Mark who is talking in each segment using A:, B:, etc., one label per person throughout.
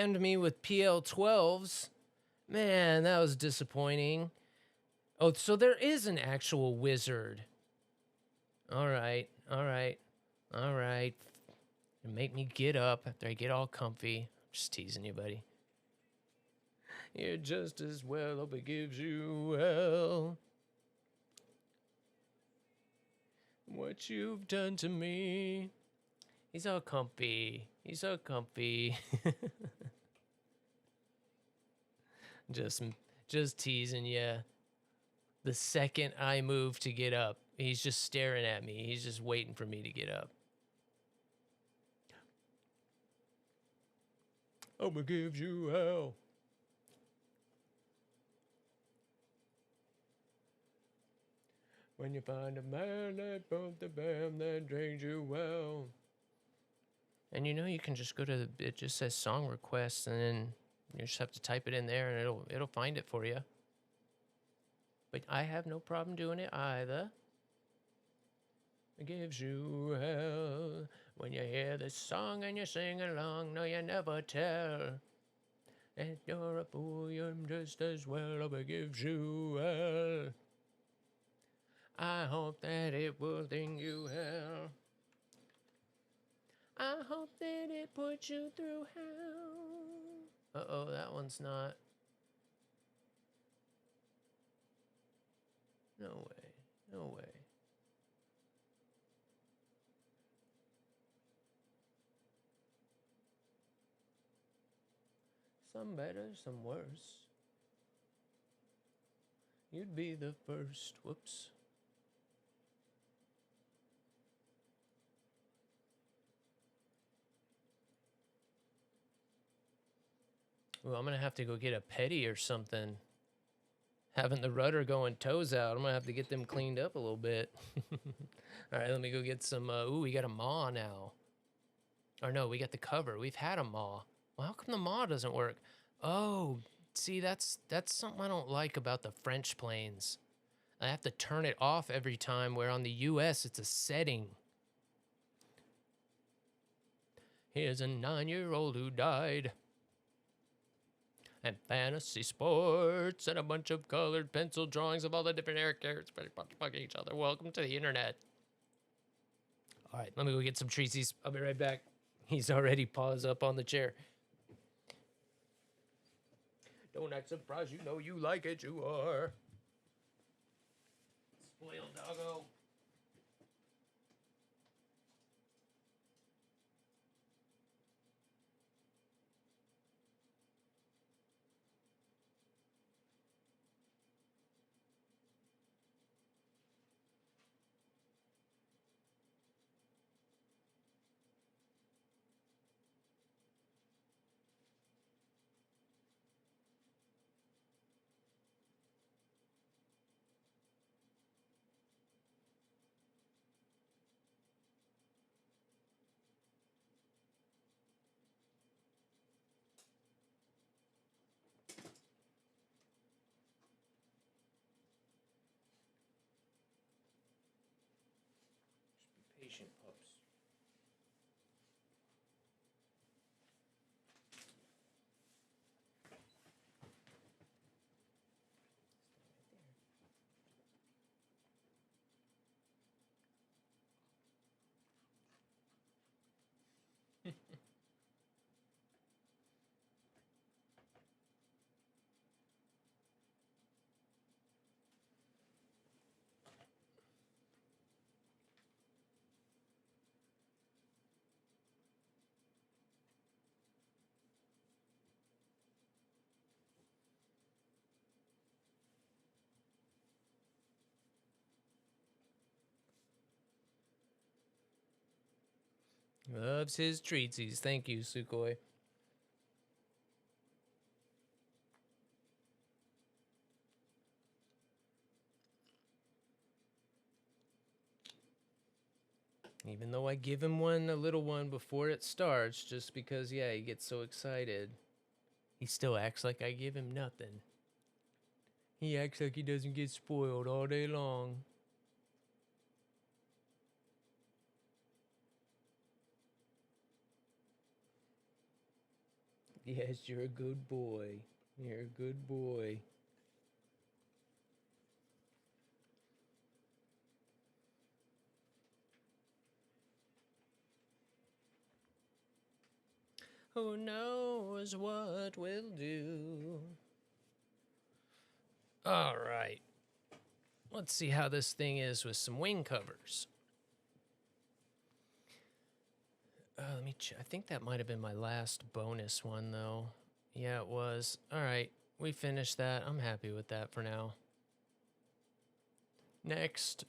A: scammed me with PL12s. Man, that was disappointing. Oh, so there is an actual wizard. All right, all right, all right. Make me get up after I get all comfy. I'm just teasing you, buddy. You're just as well, hope it gives you hell. What you've done to me. He's all comfy. He's so comfy. just teasing you. The second I move to get up, he's just staring at me. He's just waiting for me to get up. I'ma give you hell. When you find a man that broke the bam that drains you well. And you know, you can just go to it just says song requests, and then you just have to type it in there and it'll find it for you. But I have no problem doing it either. It gives you hell when you hear this song and you sing along. No, you never tell. If you're a fool, you're just as well. It gives you hell. I hope that it will bring you hell. I hope that it puts you through hell. Uh-oh, that one's not. No way. No way. Some better, some worse. You'd be the first. Whoops. Well, I'm gonna have to go get a petty or something. Having the rudder going toes out, I'm gonna have to get them cleaned up a little bit. All right, let me go get some. Ooh, we got a maw now. Or no, we got the cover. We've had a maw. Well, how come the maw doesn't work? Oh, see, that's something I don't like about the French planes. I have to turn it off every time, where on the US it's a setting. Here's a 9-year-old who died. And fantasy sports and a bunch of colored pencil drawings of all the different air characters fucking each other. Welcome to the internet. All right, let me go get some treatsies. I'll be right back. He's already paused up on the chair. Don't act surprised, you know you like it, you are. Spoiled doggo. Patient pups. Loves his treatsies. Thank you, Sukhoi. Even though I give him one, a little one, before it starts, just because, yeah, he gets so excited. He still acts like I give him nothing. He acts like he doesn't get spoiled all day long. Yes, you're a good boy. You're a good boy. Who knows what we'll do? All right. Let's see how this thing is with some wing covers. Let me check. I think that might have been my last bonus one, though. Yeah, it was. All right. We finished that. I'm happy with that for now. Next.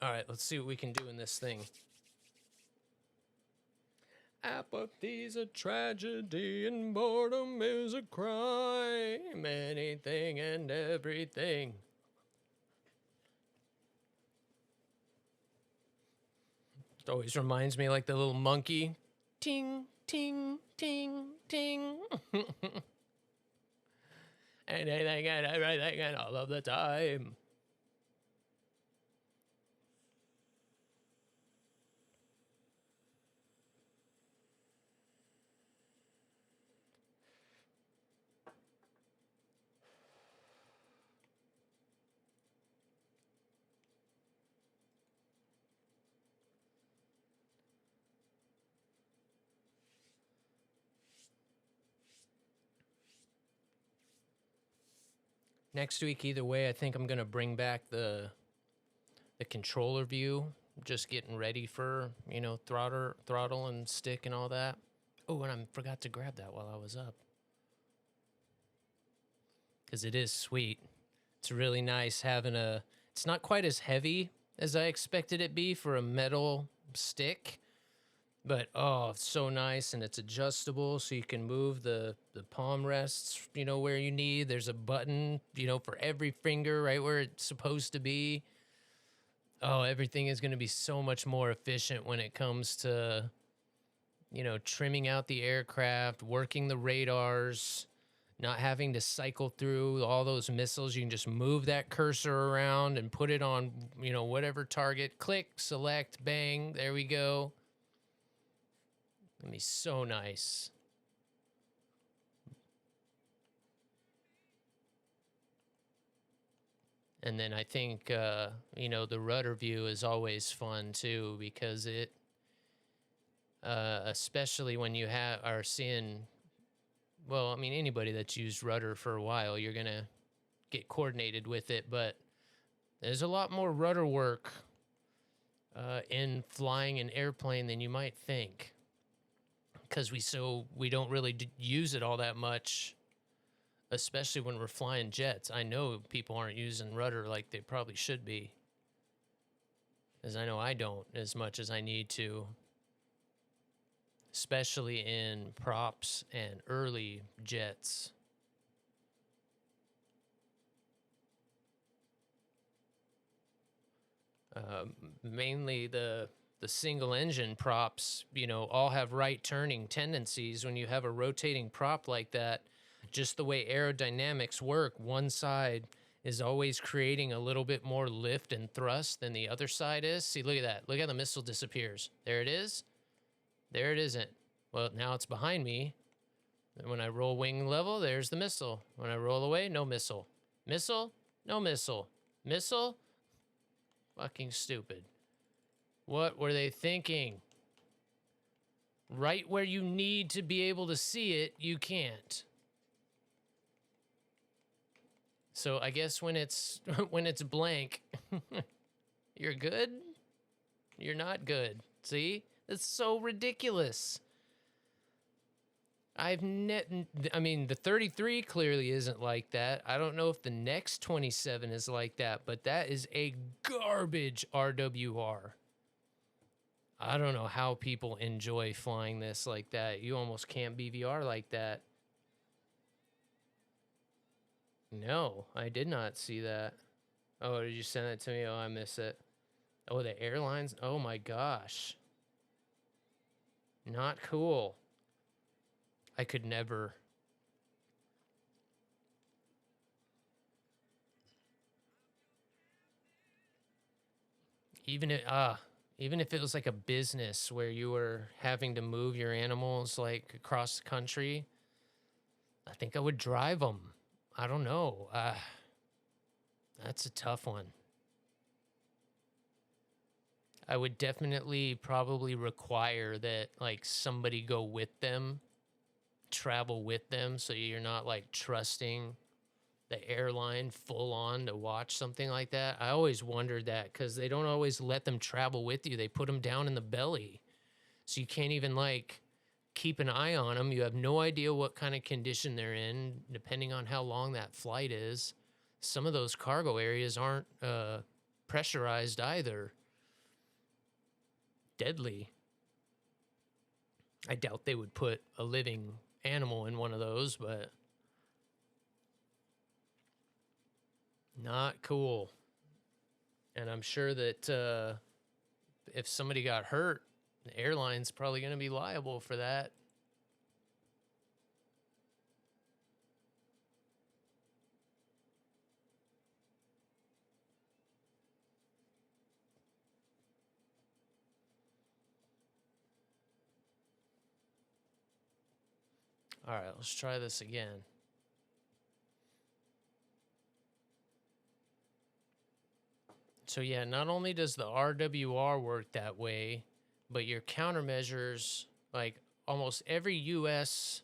A: All right, let's see what we can do in this thing. Apathy's a tragedy and boredom is a crime. Anything and everything. It always reminds me like the little monkey. Ting, ting, ting, ting. Anything and everything and all of the time. Next week, either way, I think I'm going to bring back the controller view. Just getting ready for, you know, throttle and stick and all that. Oh, and I forgot to grab that while I was up. Because it is sweet. It's really nice having a... It's not quite as heavy as I expected it be for a metal stick. But, oh, it's so nice, and it's adjustable, so you can move the palm rests, you know, where you need. There's a button, you know, for every finger right where it's supposed to be. Oh, everything is going to be so much more efficient when it comes to, you know, trimming out the aircraft, working the radars, not having to cycle through all those missiles. You can just move that cursor around and put it on, you know, whatever target. Click, select, bang, there we go. It'll be so nice. And then I think, you know, the rudder view is always fun too, because it, especially when you are seeing, well, I mean, anybody that's used rudder for a while, you're going to get coordinated with it, but there's a lot more rudder work in flying an airplane than you might think. Because we don't really use it all that much, especially when we're flying jets. I know people aren't using rudder like they probably should be, as I know I don't as much as I need to, especially in props and early jets. Mainly the single engine props, you know, all have right turning tendencies. When you have a rotating prop like that, just the way aerodynamics work, one side is always creating a little bit more lift and thrust than the other side is. See, look at that. Look how the missile disappears. There it is. There it isn't. Well, now it's behind me. And when I roll wing level, there's the missile. When I roll away, no missile. Missile, no missile. Missile, fucking stupid. What were they thinking? Right where you need to be able to see it, you can't. So I guess when it's when it's blank, you're good? You're not good. See? It's so ridiculous. I mean, the 33 clearly isn't like that. I don't know if the next 27 is like that, but that is a garbage RWR. I don't know how people enjoy flying this like that. You almost can't BVR like that. No, I did not see that. Oh, did you send that to me? Oh, I miss it. Oh, the airlines. Oh my gosh. Not cool. I could never. Even if it was like a business where you were having to move your animals like across the country, I think I would drive them. I don't know. That's a tough one. I would definitely probably require that like somebody go with them, travel with them, so you're not like trusting the airline full on to watch something like that. I always wondered that because they don't always let them travel with you. They put them down in the belly. So you can't even like keep an eye on them. You have no idea what kind of condition they're in, depending on how long that flight is. Some of those cargo areas aren't pressurized either. Deadly. I doubt they would put a living animal in one of those, but not cool. And I'm sure that if somebody got hurt, the airline's probably going to be liable for that. All right, let's try this again. So yeah, not only does the RWR work that way, but your countermeasures, like almost every U.S.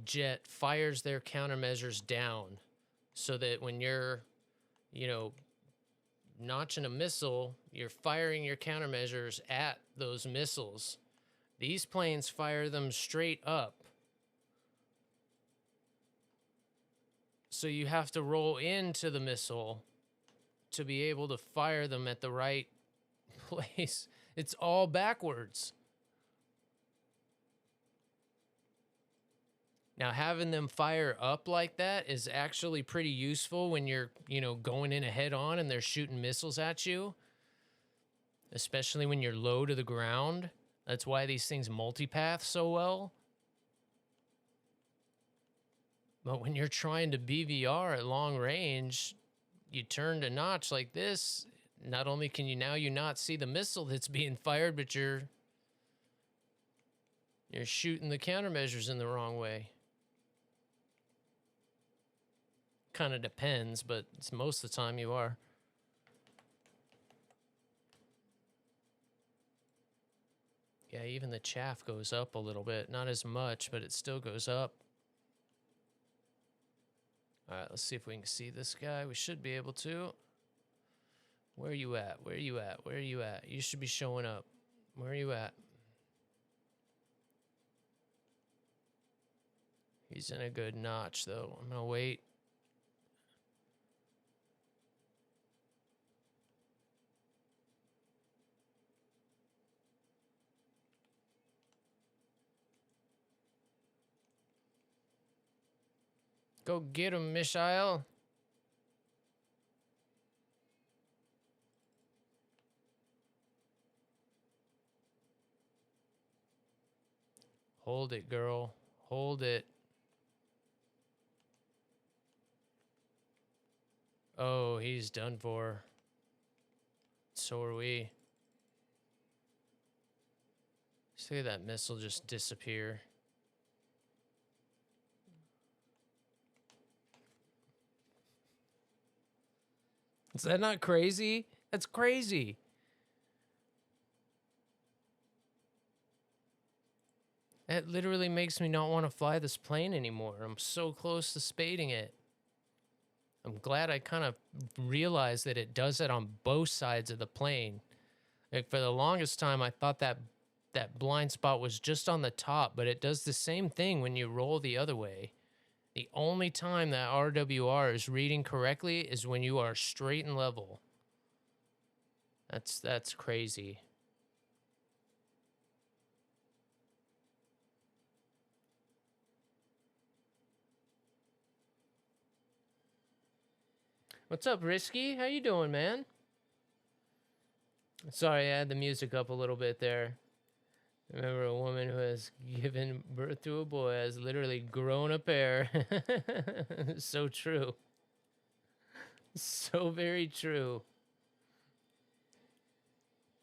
A: Jet fires their countermeasures down so that when you're, notching a missile, you're firing your countermeasures at those missiles. These planes fire them straight up. So you have to roll into the missile to be able to fire them at the right place. It's all backwards. Now, having them fire up like that is actually pretty useful when you're, going in a head on and they're shooting missiles at you, especially when you're low to the ground. That's why these things multipath so well. But when you're trying to BVR at long range, you turn to notch like this. Not only can you not see the missile that's being fired, but you're shooting the countermeasures in the wrong way. Kind of depends, but it's most of the time you are. Yeah, even the chaff goes up a little bit. Not as much, but it still goes up. All right, let's see if we can see this guy. We should be able to. Where are you at? Where are you at? Where are you at? You should be showing up. Where are you at? He's in a good notch, though. I'm going to wait. Go get him, Mishael. Hold it, girl. Hold it. Oh, he's done for. So are we. See that missile just disappear. Is that not crazy? That's crazy. That literally makes me not want to fly this plane anymore. I'm so close to spading it. I'm glad I kind of realized that it does it on both sides of the plane. Like for the longest time, I thought that blind spot was just on the top, but it does the same thing when you roll the other way. The only time that RWR is reading correctly is when you are straight and level. That's crazy. What's up, Risky? How you doing, man? Sorry, I had the music up a little bit there. Remember, a woman who has given birth to a boy has literally grown a pair. So true. So very true.